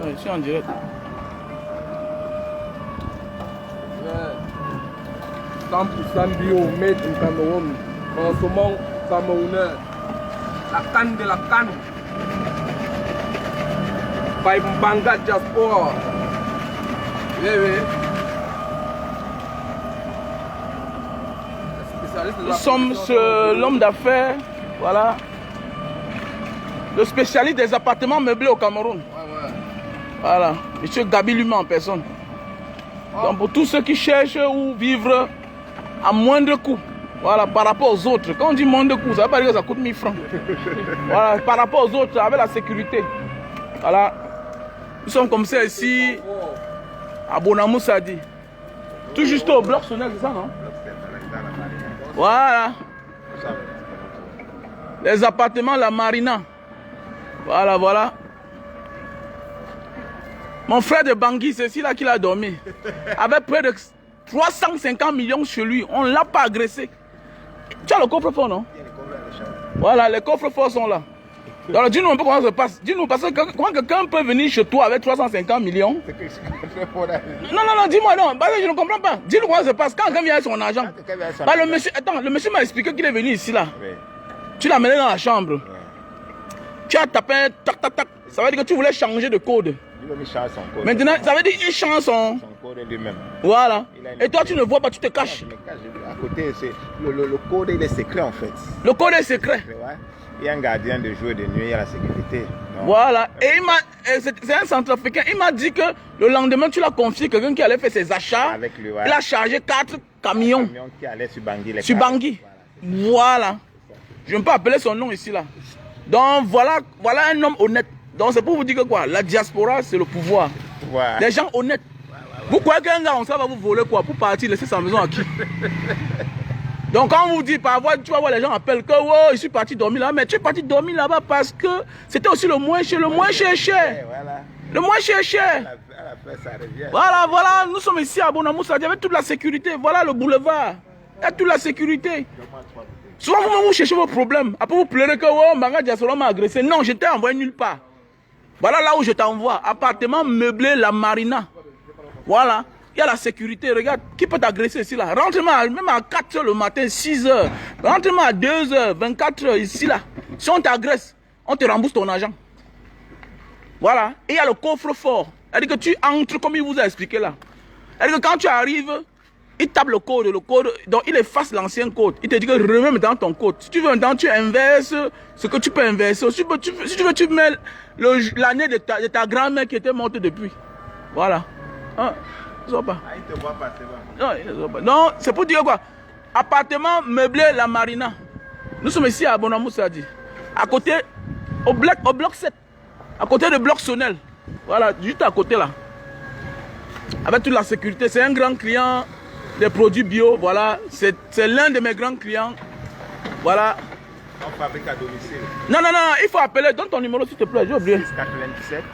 Ouais, je suis en direct. 100% bio, made in Cameroun. Consommons camerounais. La canne de la canne. By Mbanga Diaspora. Oui, oui. Nous sommes l'homme d'affaires, voilà, le spécialiste des appartements meublés au Cameroun. Ouais. Voilà, monsieur Gabi lui-même en personne. Donc pour tous ceux qui cherchent où vivre à moindre coût, voilà, par rapport aux autres. Quand on dit moindre coût, ça ne veut pas dire que ça coûte 1000 francs. Voilà, par rapport aux autres, avec la sécurité. Voilà, nous sommes comme ça ici, à Bonamoussadi. Tout juste au bloc Sonel, c'est ça, non? Voilà. Les appartements La Marina. Voilà, voilà. Mon frère de Bangui, c'est ici là qu'il a dormi. Avec près de 350 millions chez lui. On ne l'a pas agressé. Tu as le coffre-fort, non? Voilà, les coffres-forts sont là. Alors dis-nous un peu comment ça se passe. Dis-nous, parce que quand quelqu'un peut venir chez toi avec 350 millions. Non, dis-moi non, parce que je ne comprends pas. Dis-nous comment ça se passe. Quand quelqu'un vient avec son argent. Bah, le monsieur, attends, le monsieur m'a expliqué qu'il est venu ici là. Oui. Tu l'as mené dans la chambre. Oui. Tu as tapé un tac tac tac. Ça veut dire que tu voulais changer de code. Il change son code. Maintenant, ça veut dire qu'il change son code lui-même. Voilà. Et toi, tu ne vois pas, tu te caches. Je me cache. À côté, le code, il est secret en fait. Le code est secret. Ouais. Il y a un gardien de jour et de nuit, il y a la sécurité. Donc, voilà. Et c'est un centrafricain. Il m'a dit que le lendemain, tu l'as confié quelqu'un qui allait faire ses achats. Avec lui, ouais. Il a chargé 4 camions. 4 camions qui allaient sur Bangui. Sur Bangui. Voilà. Je ne peux pas appeler son nom ici là. Donc voilà un homme honnête. Donc c'est pour vous dire que quoi, la diaspora c'est le pouvoir. Les gens honnêtes. Vous croyez qu'un gars, on va vous voler quoi pour partir, laisser sa maison à qui? Donc quand on vous dit par voie, tu vas voir les gens appellent que oh, je suis parti dormir là, mais tu es parti dormir là-bas parce que c'était aussi le moins cher, le moins cher. Le moins cher. Voilà, nous sommes ici à Bonamoussadi avec toute la sécurité. Voilà le boulevard. Il y a toute la sécurité. Souvent vous cherchez vos problèmes. Après vous pleurez que oh, Mbanga Diaspora m'a agressé. Non, je t'ai envoyé nulle part. Voilà là où je t'envoie. Appartement meublé La Marina. Voilà. Il y a la sécurité. Regarde, qui peut t'agresser ici là? Rentre-moi même à 4 h le matin, 6 h. Rentre-moi à 2 h, 24 h ici là. Si on t'agresse, on te rembourse ton argent. Voilà. Et il y a le coffre-fort. C'est-à-dire que tu entres comme il vous a expliqué là. C'est-à-dire que quand tu arrives, il tape le code. Donc il efface l'ancien code. Il te dit que remets maintenant ton code. Si tu veux maintenant, tu inverses ce que tu peux inverser. Si tu veux, tu mets l'année de ta grand-mère qui était morte depuis. Voilà. Hein? Ils ne pas. Il te voit pas, c'est bon. Non, ils ne pas. Non, c'est pour dire quoi? Appartement meublé La Marina. Nous sommes ici à Bonamoussadi. À côté, au bloc 7. À côté du bloc Sonel. Voilà, juste à côté là. Avec toute la sécurité. C'est un grand client des produits bio. Voilà. C'est l'un de mes grands clients. Voilà. On fabrique à domicile. Non, il faut appeler. Donne ton numéro s'il te plaît, j'ai oublié. 697.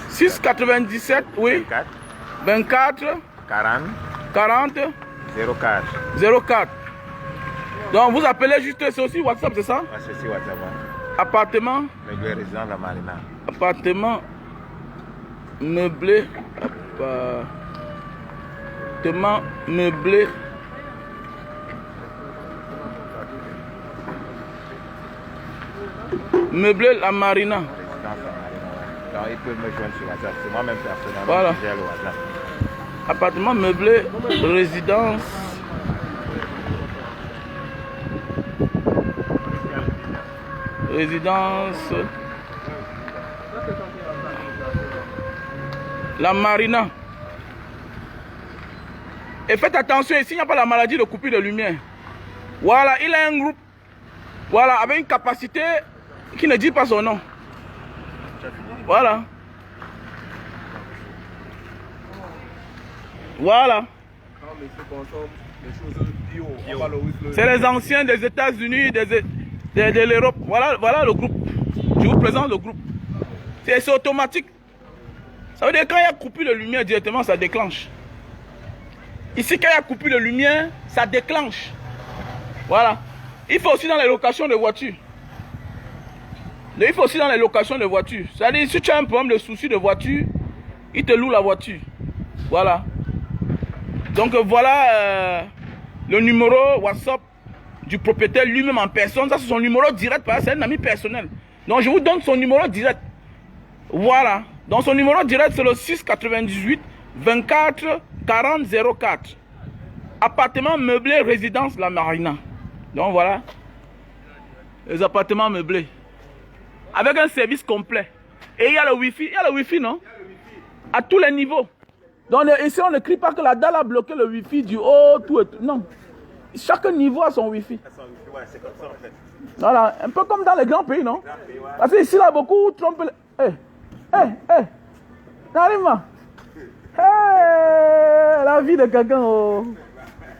697, oui. 24. 40. 04. Donc vous appelez juste, c'est aussi WhatsApp, c'est ça? Ouais, c'est aussi WhatsApp. Appartement meublé résident La Marina. Appartement meublé. Appartement meublé. Meublé La Marina. Donc il peut me joindre sur WhatsApp. C'est moi-même personnellement voilà. qui gère le WhatsApp. Appartement meublé, résidence. La Marina. Et faites attention, ici il n'y a pas la maladie de coupure de lumière. Voilà, il a un groupe. Voilà, avec une capacité qui ne dit pas son nom. Voilà. Voilà. C'est les anciens des États-Unis, de l'Europe. Voilà le groupe. Je vous présente le groupe. C'est automatique. Ça veut dire que quand il y a coupure de lumière directement, ça déclenche. Ici, quand il y a coupure de lumière, ça déclenche. Voilà. Il faut aussi dans les locations de voitures. Donc, il faut aussi dans les locations de voitures. C'est-à-dire, si tu as un problème de souci de voiture, il te loue la voiture. Voilà. Donc, voilà le numéro WhatsApp du propriétaire lui-même en personne. Ça, c'est son numéro direct, parce que c'est un ami personnel. Donc, je vous donne son numéro direct. Voilà. Donc, son numéro direct, c'est le 698 24 40 04. Appartement meublé, résidence La Marina. Donc, voilà. Les appartements meublés. Avec un service complet. Et il y a le Wi-Fi. Il y a le Wi-Fi, non? À tous les niveaux. Donc, ici, on ne crie pas que la dalle a bloqué le Wi-Fi du haut, tout et tout. Non. Chaque niveau a son Wi-Fi. Ouais, c'est comme ça en fait. Voilà, un peu comme dans les grands pays, non? Parce que ici, là, beaucoup trompent. Narima. La vie de quelqu'un. Oh.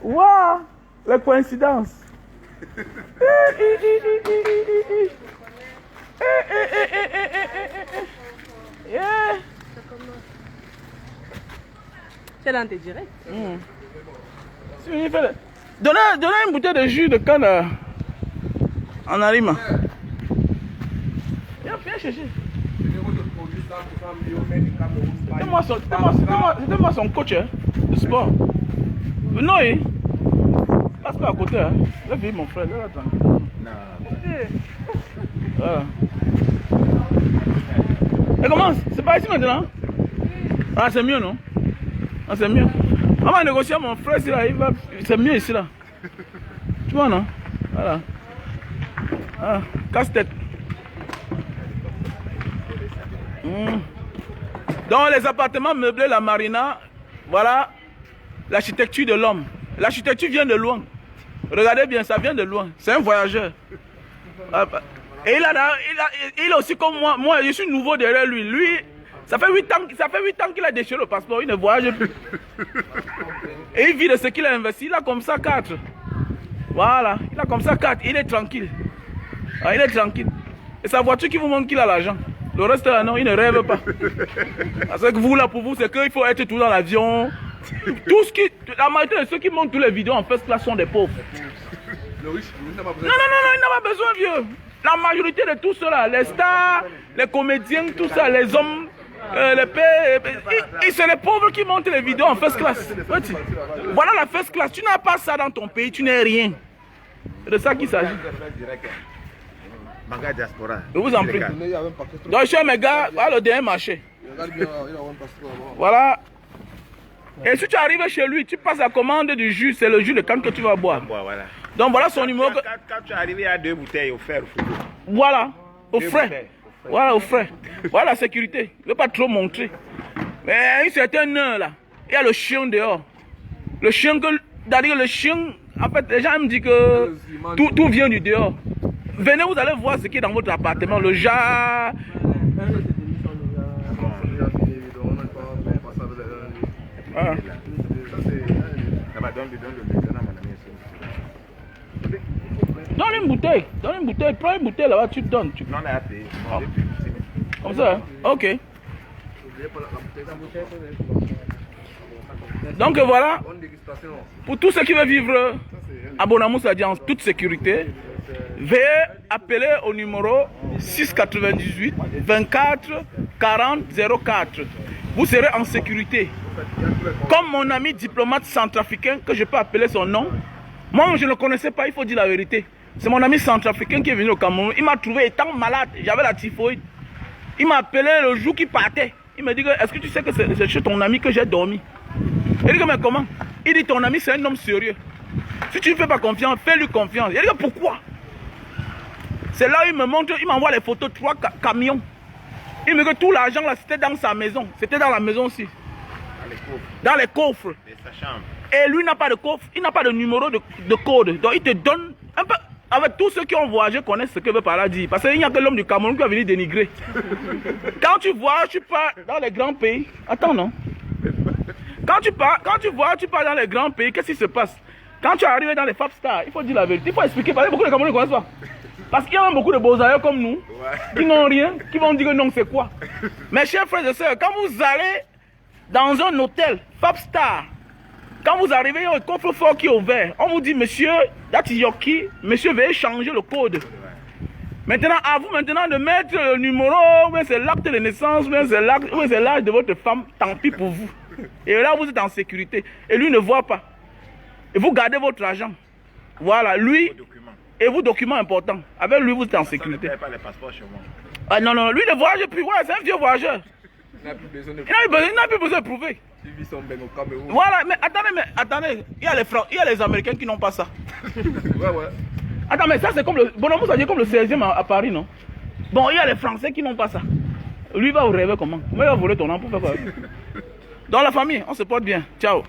Waouh, les coïncidences. C'est dans tes directs. Donnez une bouteille de jus de canne en Narima. Viens chercher. C'était-moi son coach de sport. Non, passe pas à côté. Là, viens mon frère. Là, attends. Voilà. Et comment? C'est pas ici maintenant? Ah, c'est mieux, non? Ah, c'est mieux. On va négocier mon frère ici, là. C'est mieux ici, là. Tu vois, non? Voilà. Ah, casse-tête. Dans les appartements meublés, la Marina, voilà l'architecture de l'homme. L'architecture vient de loin. Regardez bien, ça vient de loin. C'est un voyageur. Et il a aussi comme moi. Moi, je suis nouveau derrière lui. Lui, ça fait 8 ans qu'il a déchiré le passeport. Il ne voyage plus. Et il vit de ce qu'il a investi. Il a comme ça 4. Voilà. Il a comme ça 4. Il est tranquille. Il est tranquille. Et sa voiture qui vous montre qu'il a l'argent. Le reste là, non, il ne rêve pas. Parce que vous là, pour vous, c'est qu'il faut être tout dans l'avion. La majorité de ceux qui montent tous les vidéos en first class sont des pauvres. Non, il n'a pas besoin, vieux. La majorité de tout cela, les stars, les comédiens, tout ça, les hommes, les pères, c'est les pauvres qui montent les vidéos en first class. Voilà la first class. Tu n'as pas ça dans ton pays, tu n'es rien. C'est de ça qu'il s'agit. Manga diaspora. Je vous en prie. Donc, chez mes gars, voilà le dernier marché. Voilà. Et si tu arrives chez lui, tu passes la commande du jus, c'est le jus de canne que tu vas boire. Voilà. Donc voilà son numéro. Quand tu es arrivé, il y a 2 bouteilles offertes. Voilà, au frais. Voilà, au frais. Voilà la sécurité. Je ne veux pas trop montrer. Mais à une certaine heure, là, il y a le chien dehors. Le chien c'est-à-dire le chien, en fait, les gens me disent que tout vient du dehors. Venez, vous allez voir ce qui est dans votre appartement. Le jar. Donne une bouteille, prends une bouteille là-bas, tu te donnes. Non, on a payé. Comme ça, hein? Ok. Donc voilà, pour tous ceux qui veulent vivre à Bonamous en toute sécurité, veuillez appeler au numéro 698 24 40 04. Vous serez en sécurité. Comme mon ami diplomate centrafricain, que je peux appeler son nom, moi je ne le connaissais pas, il faut dire la vérité. C'est mon ami centrafricain qui est venu au Cameroun. Il m'a trouvé étant malade, j'avais la typhoïde. Il m'a appelé le jour qu'il partait. Il me dit, est-ce que tu sais que c'est chez ton ami que j'ai dormi? Il dit, mais comment? Il dit, ton ami c'est un homme sérieux. Si tu ne fais pas confiance, fais-lui confiance. Il dit, pourquoi? C'est là où il me montre, il m'envoie les photos, 3 camions. Il me dit que tout l'argent là, c'était dans sa maison. C'était dans la maison aussi. Dans les coffres. Et lui n'a pas de coffre, il n'a pas de numéro de code. Donc il te donne un peu. Avec tous ceux qui ont voyagé connaissent ce que veut par là dire. Parce qu'il n'y a que l'homme du Cameroun qui va venir dénigrer. Quand tu voyages, tu pars dans les grands pays. Attends, non. Quand tu voyages, tu pars dans les grands pays, qu'est-ce qui se passe? Quand tu arrives dans les Fab Stars, il faut dire la vérité. Il faut expliquer. Parce que beaucoup de Camerounais ne connaissent pas. Parce qu'il y a même beaucoup de beaux ailleurs comme nous, qui n'ont rien, qui vont dire que non, c'est quoi. Mes chers frères et sœurs, quand vous allez dans un hôtel, Fab Star, quand vous arrivez, il y a un coffre-fort qui est ouvert. On vous dit, monsieur, that is your key. Monsieur, veuillez changer le code. Maintenant, à vous maintenant de mettre le numéro, ou c'est l'acte de naissance, ou c'est l'âge de votre femme, tant pis pour vous. Et là, vous êtes en sécurité. Et lui ne voit pas. Et vous gardez votre argent. Voilà, lui, et vos documents importants. Avec lui, vous êtes en sécurité. Ça ne pas les passeports chez moi. Ah non, non, lui ne voyage plus. Ouais, c'est un vieux voyageur. Il n'a plus besoin de Il n'a plus besoin de prouver. Il vit son ben au Cameroun. Voilà, mais attendez, il y a les Américains qui n'ont pas ça. Ouais. Attends, mais ça c'est comme le... Bonhomme, ça dit comme le 16e à Paris, non? Bon, il y a les Français qui n'ont pas ça. Lui va vous rêver comment? Comment il va voler ton nom pour faire quoi? Dans la famille, on se porte bien. Ciao.